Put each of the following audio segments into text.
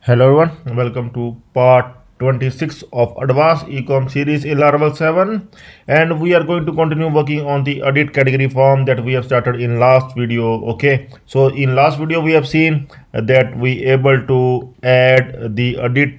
Hello everyone, welcome to part 26 of Advanced Ecom series in Laravel 7, and we are going to continue working on the edit category form that we have started in last video. Okay, so in last video we have seen that we able to add the edit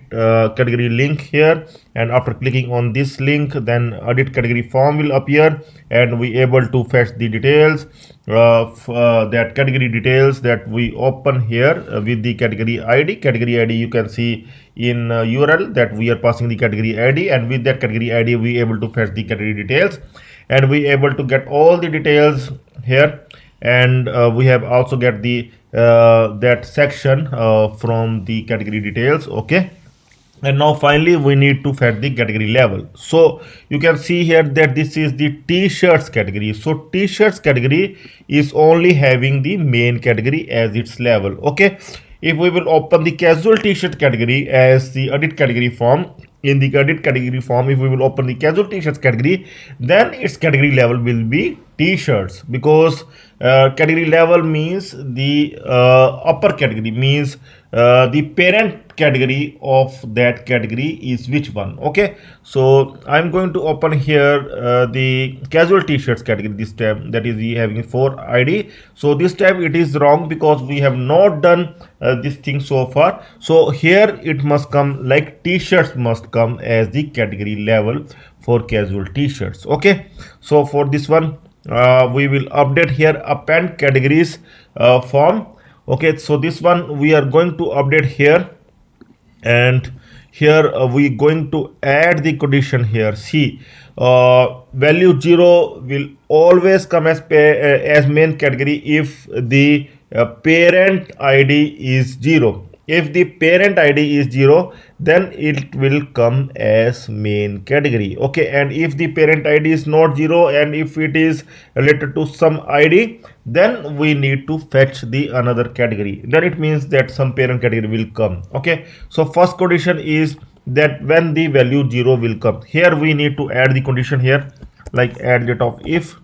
category link here, and after clicking on this link then edit category form will appear and we able to fetch the details that category details that we open here with the category id you can see in url that we are passing the category id, and with that category id we able to fetch the category details and we able to get all the details here, and we have also get the that section from the category details. Okay, and now finally we need to fetch the category level. So you can see here that this is the t-shirts category. So t-shirts category is only having the main category as its level. Okay, if we will open the casual t-shirt category as the edit category form, in the edit category form if we will open the casual t-shirts category, then its category level will be t-shirts, because category level means the upper category, means the parent category of that category is which one. Okay, so I'm going to open here the casual t-shirts category this time, that is we having 4 id. So this time it is wrong because we have not done this thing so far. So here it must come like t-shirts must come as the category level for casual t-shirts. Okay, so for this one we will update here append categories form. Okay, so this one we are going to update here, and here we going to add the condition here. See, value 0 will always come as main category if the parent id is 0. If the parent id is 0, then it will come as main category. Okay, and if the parent id is not 0 and if it is related to some id, then we need to fetch the another category. Then it means that some parent category will come. Okay, so first condition is that when the value 0 will come, here we need to add the condition here, like add that of if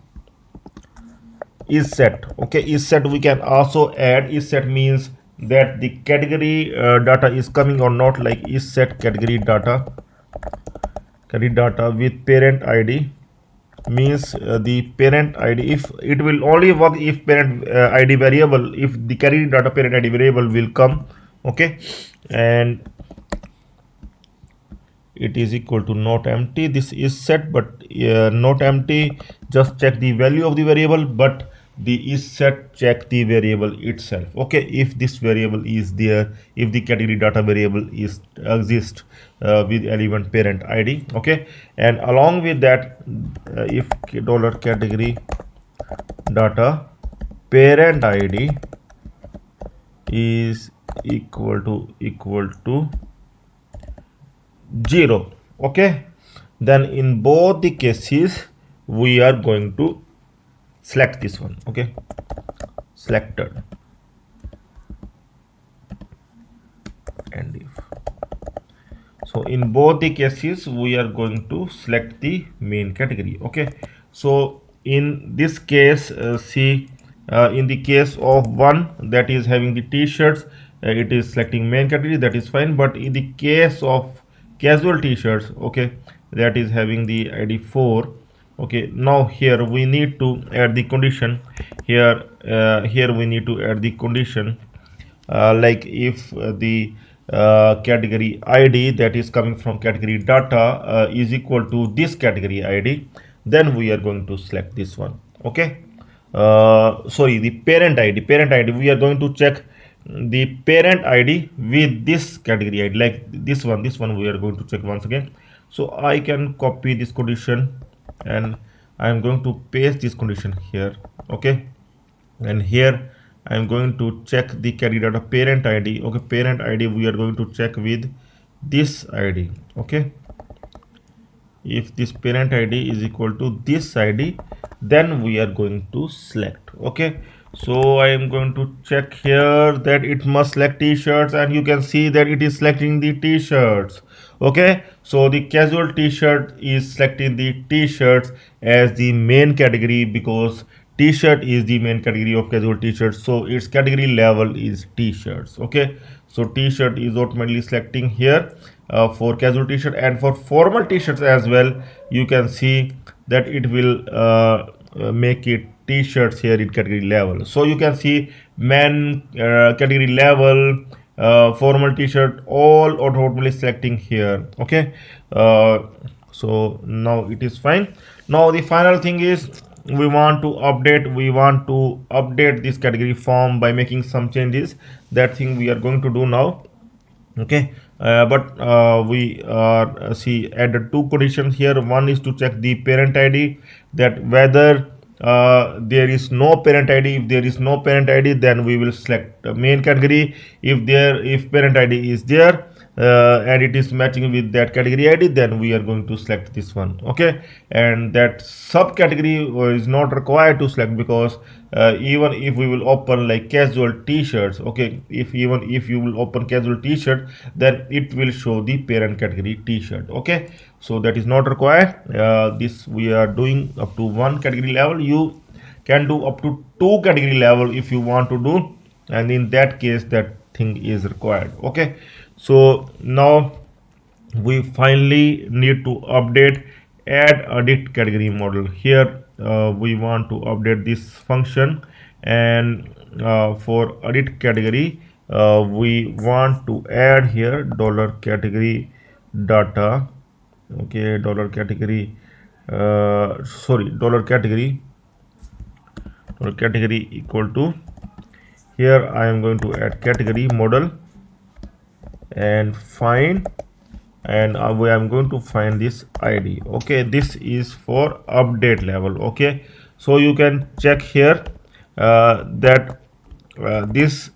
is set. Okay, is set we can also add. Is set means that the category data is coming or not, like is set category data with parent id means the parent id, if it will only work if parent id variable, if the category data parent id variable will come. Okay, and it is equal to not empty. This is set but not empty, just check the value of the variable, but the is set check the variable itself. Okay, if this variable is there, if the category data variable is exist with element parent id. Okay, and along with that if dollar category data parent id is equal to 0. Okay, then in both the cases we are going to select this one. Okay, selected, and if so in both the cases we are going to select the main category. Okay, so in this case see, in the case of one that is having the t-shirts, it is selecting main category, that is fine. But in the case of casual t-shirts, okay, that is having the id 4. Okay, now here we need to add the condition here. Here we need to add the condition like if the category id that is coming from category data is equal to this category id, then we are going to select this one. Okay, sorry, the parent id we are going to check the parent id with this category id, like this one we are going to check once again. So I can copy this condition and I am going to paste this condition here. Okay, and here I am going to check the category data parent id. Okay, parent id we are going to check with this id. Okay, if this parent id is equal to this id, then we are going to select. Okay, so I am going to check here that it must select t-shirts, and you can see that it is selecting the t-shirts. Okay, so the casual t-shirt is selecting the t-shirts as the main category because t-shirt is the main category of casual t-shirts, so its category level is t-shirts. Okay, So t-shirt is automatically selecting here for casual t-shirt, and for formal t-shirts as well you can see that it will make it t-shirts here in category level. So you can see men category level, formal t-shirt, all automatically selecting here. Okay, uh, so now it is fine. Now the final thing is we want to update this category form by making some changes. That thing we are going to do now. Okay, but we see added two conditions here. One is to check the parent id, that whether there is no parent id. If there is no parent id, then we will select main category. If parent id is there and it is matching with that category id, then we are going to select this one. Okay, and that subcategory is not required to select, because even if we will open like casual t-shirts, okay, even if you will open casual t-shirt, then it will show the parent category t-shirt. Okay, so that is not required. This we are doing up to one category level. You can do up to two category level if you want to do, and in that case that thing is required. Okay, so now we finally need to update add edit category model. Here we want to update this function, and for edit category we want to add here dollar category data. Okay, dollar category dollar category equal to, here I am going to add category model and find, and I'm going to find this id. Okay, this is for update level. Okay, so you can check here that this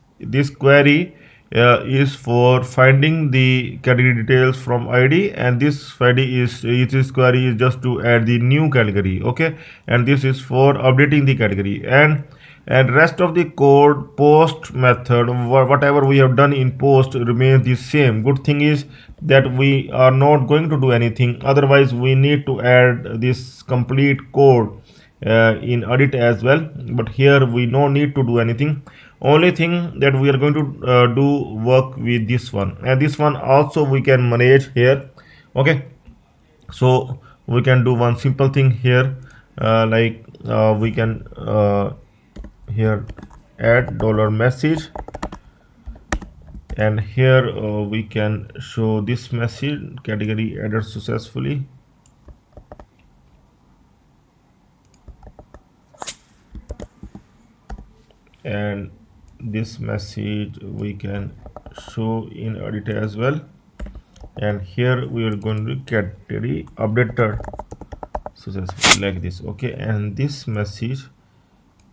query is for finding the category details from id, and this query is just to add the new category. Okay, and this is for updating the category, and rest of the code post method, whatever we have done in post remains the same. Good thing is that we are not going to do anything, otherwise we need to add this complete code in edit as well, but here we no need to do anything. Only thing that we are going to do work with this one, and this one also we can manage here. Okay, so we can do one simple thing here, we can here add dollar message, and here we can show this message, category added successfully. And this message we can show in edit as well, and here we are going to category updated successfully like this. Okay, and this message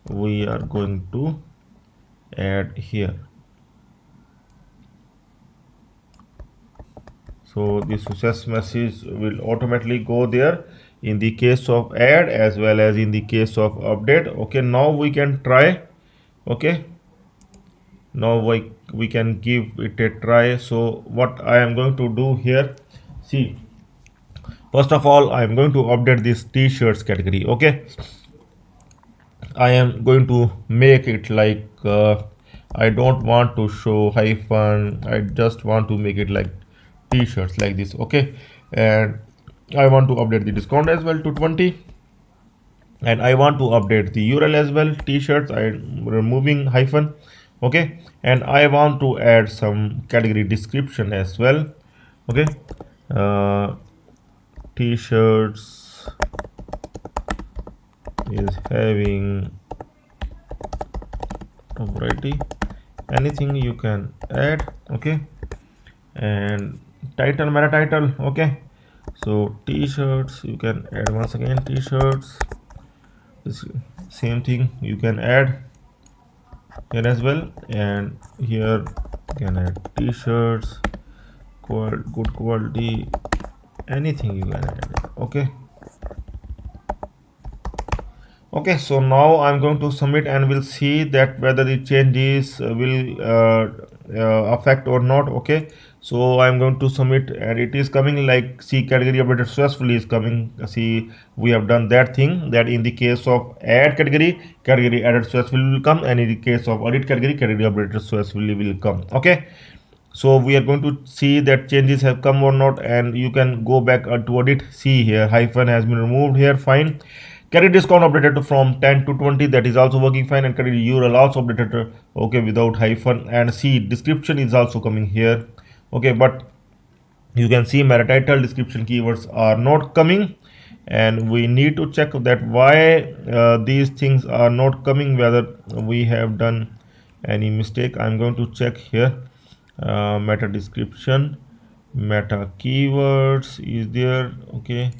we are going to add here. So the success message will automatically go there in the case of add as well as in the case of update. Okay, now we can try. Okay, now we can give it a try. So what I am going to do here, see, first of all I am going to update this t-shirts category. Okay, I am going to make it like I don't want to show hyphen, I just want to make it like t-shirts like this. Okay, and I want to update the discount as well to 20, and I want to update the URL as well, t-shirts, I'm removing hyphen. Okay, and I want to add some category description as well. Okay, t-shirts is having a variety, anything you can add. Okay, and title, meta title. Okay, so t-shirts you can add once again, t-shirts, same thing you can add here as well, and here you can add t-shirts, good quality, anything you can add. Okay, okay, so now I'm going to submit, and we'll see that whether the changes will affect or not. Okay, so I'm going to submit, and it is coming like, see, category updated successfully is coming. See, we have done that thing, that in the case of add category, category added successfully will come, and in the case of edit category, category updated successfully will come. Okay, So we are going to see that changes have come or not, and you can go back to edit. See here, hyphen has been removed here. Fine. Credit discount updated from 10 to 20, that is also working fine, and credit euro also updated okay without hyphen. And see, description is also coming here. Okay, but you can see meta title description keywords are not coming, and we need to check that why these things are not coming, whether we have done any mistake. I'm going to check here. Meta description, meta keywords is there. Okay,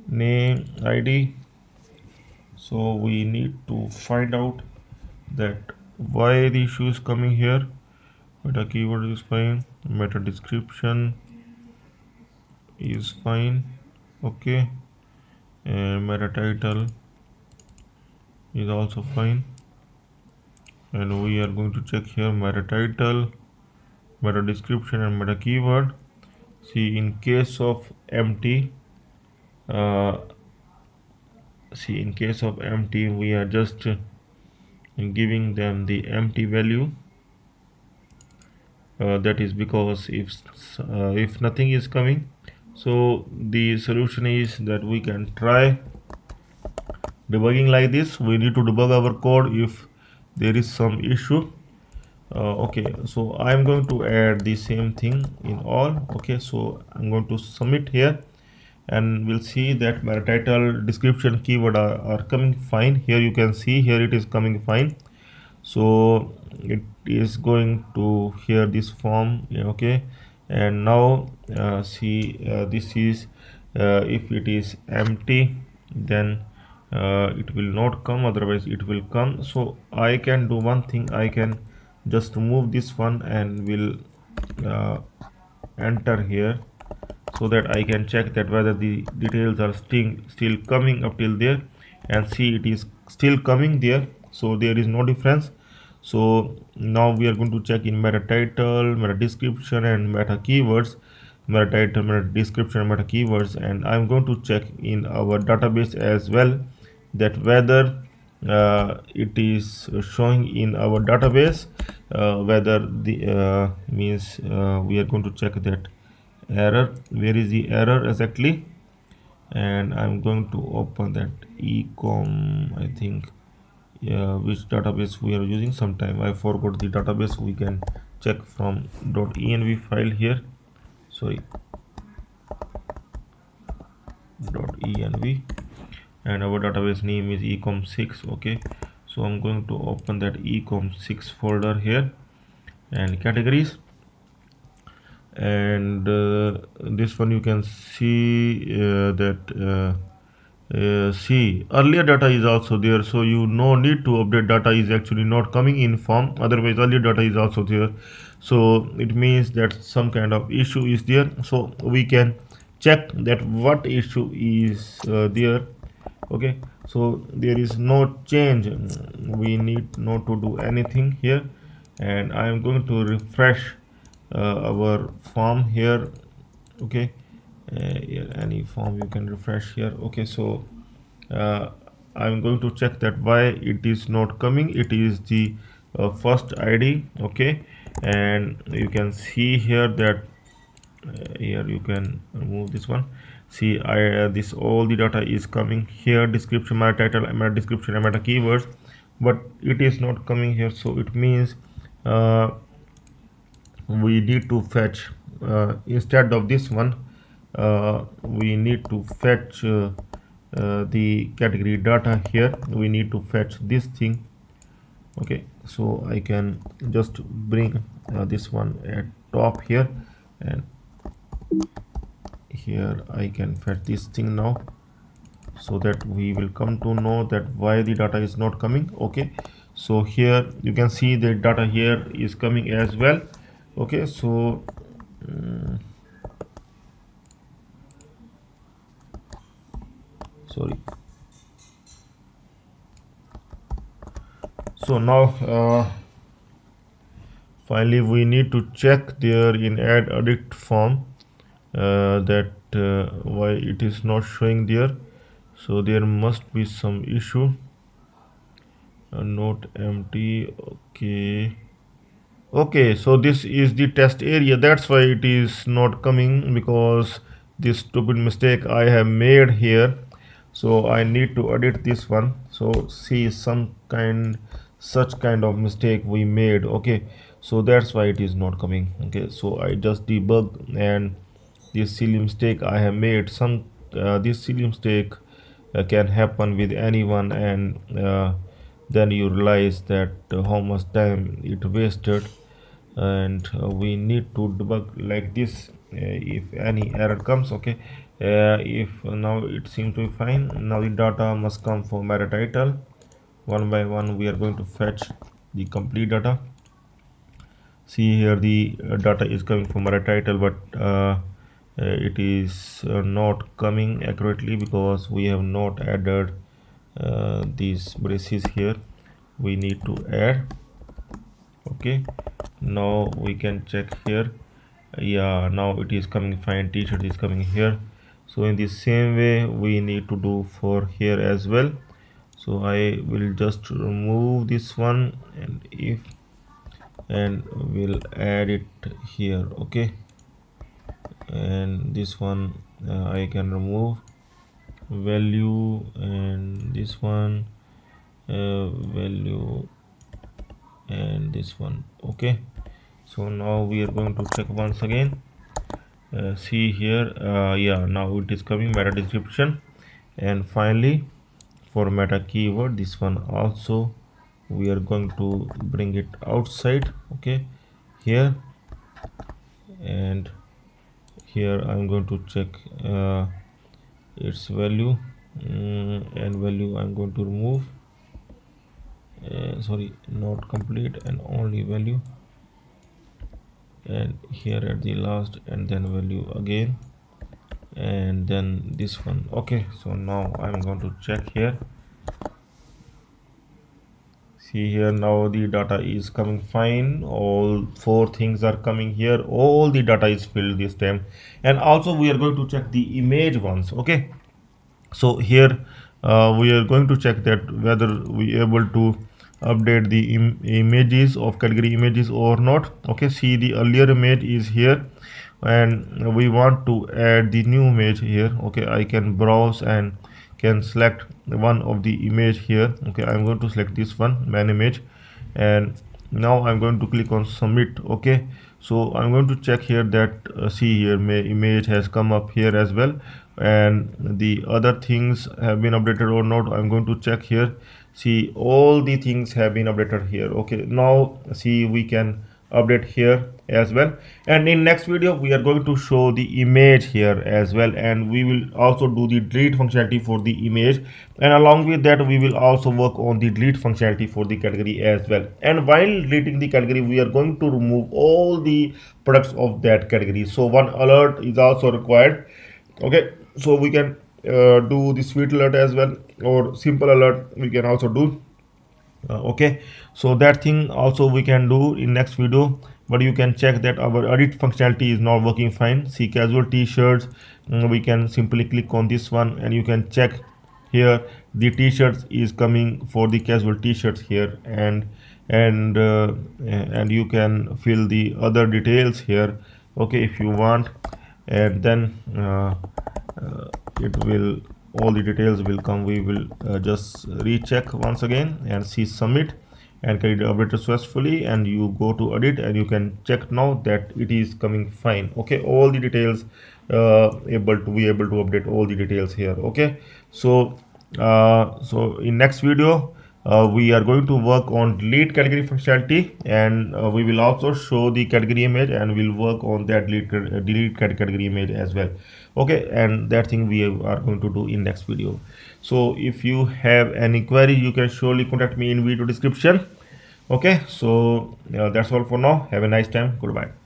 name, id. So we need to find out that why the issue is coming here. Meta keyword is fine, meta description is fine. Okay, and meta title is also fine, and we are going to check here meta title, meta description, and meta keyword. See, in case of empty, uh, see, in case of empty, we are just giving them the empty value. That is because if nothing is coming, so the solution is that we can try debugging like this. We need to debug our code if there is some issue. Okay, so I'm going to add the same thing in all. Okay, so I'm going to submit here, and we'll see that my title, description, keyword are coming fine. Here you can see here it is coming fine. So it is going to here this form. Yeah, okay, and now see, this is if it is empty, then it will not come, otherwise it will come. So I can do one thing, I can just remove this one and will enter here, so that I can check that whether the details are still coming up till there. And see, it is still coming there, so there is no difference. So now we are going to check in meta title, meta description, and meta keywords. Meta title, meta description, meta keywords, and I'm going to check in our database as well that whether it is showing in our database, whether the means we are going to check that error, where is the error exactly. And I'm going to open that ecom, I think, yeah, which database we are using. Sometime I forgot the database. We can check from .env file here, sorry, .env, and our database name is ecom6. Okay, so I'm going to open that ecom6 folder here, and categories, and this one you can see that see, earlier data is also there, so you no need to update. Data is actually not coming in form, otherwise earlier data is also there. So it means that some kind of issue is there, so we can check that what issue is there. Okay, so there is no change, we need not to do anything here. And I am going to refresh our form here. Okay, yeah, any form you can refresh here. Okay, so uh, I'm going to check that why it is not coming. It is the first id. Okay, and you can see here that here you can remove this one. See, this all the data is coming here, description, meta title, meta description, and meta keywords, but it is not coming here. So it means we need to fetch, instead of this one, we need to fetch the category data here. We need to fetch this thing. Okay, so I can just bring this one at top here, and here I can fetch this thing now, so that we will come to know that why the data is not coming. Okay, so here you can see the data here is coming as well. Okay, so sorry, so now finally we need to check there in add edit form that why it is not showing there. So there must be some issue. Not empty. Okay, Okay, so this is the test area. That's why it is not coming, because this stupid mistake I have made here. So I need to edit this one. So see, such kind of mistake we made. Okay, so that's why it is not coming. Okay, so I just debug, and this silly mistake I have made. This silly mistake can happen with anyone, and then you realize that how much time it wasted. And we need to debug like this if any error comes. Okay, if now it seems to be fine. Now the data must come for meta title. One by one we are going to fetch the complete data. See here, the data is coming from meta title, but it is not coming accurately because we have not added these braces here. We need to add. Okay, now we can check here. Yeah, now it is coming fine. T-shirt is coming here. So in the same way we need to do for here as well. So I will just remove this one, and we'll add it here. Okay, and this one I can remove value, and this one value, and this one. Okay, so now we are going to check once again. See here, yeah, now it is coming meta description. And finally, for meta keyword, this one also we are going to bring it outside. Okay, here, and here I'm going to check its value, and value I'm going to remove, sorry, not complete, and only value, and here at the last, and then value again, and then this one. Okay, so now I'm going to check here. See here, now the data is coming fine. All four things are coming here. All the data is filled this time. And also we are going to check the image ones. Okay, so here we are going to check that whether we able to update the images of category images or not. Okay, see, the earlier image is here, and we want to add the new image here. Okay, I can browse and can select one of the image here. Okay, I'm going to select this one, man image, and now I'm going to click on submit. Okay, so I'm going to check here that see here, my image has come up here as well, and the other things have been updated or not. I'm going to check here. See, all the things have been updated here. Okay, now see, we can update here as well. And in next video we are going to show the image here as well, and we will also do the delete functionality for the image, and along with that we will also work on the delete functionality for the category as well. And while deleting the category, we are going to remove all the products of that category. So one alert is also required. Okay, so we can do the sweet alert as well, or simple alert we can also do. Okay, so that thing also we can do in next video. But you can check that our edit functionality is not working fine. See, casual t-shirts, we can simply click on this one, and you can check here the t-shirts is coming for the casual t-shirts here, and you can fill the other details here. Okay, if you want, and then it will, all the details will come. We will just recheck once again and see submit, and can update successfully, and you go to edit, and you can check now that it is coming fine. Okay, all the details able to update all the details here. Okay, so so in next video we are going to work on delete category functionality, and we will also show the category image, and we'll work on that delete category image as well. Okay, and that thing we are going to do in next video. So if you have any query, you can surely contact me in video description. Okay, so that's all for now. Have a nice time. Goodbye.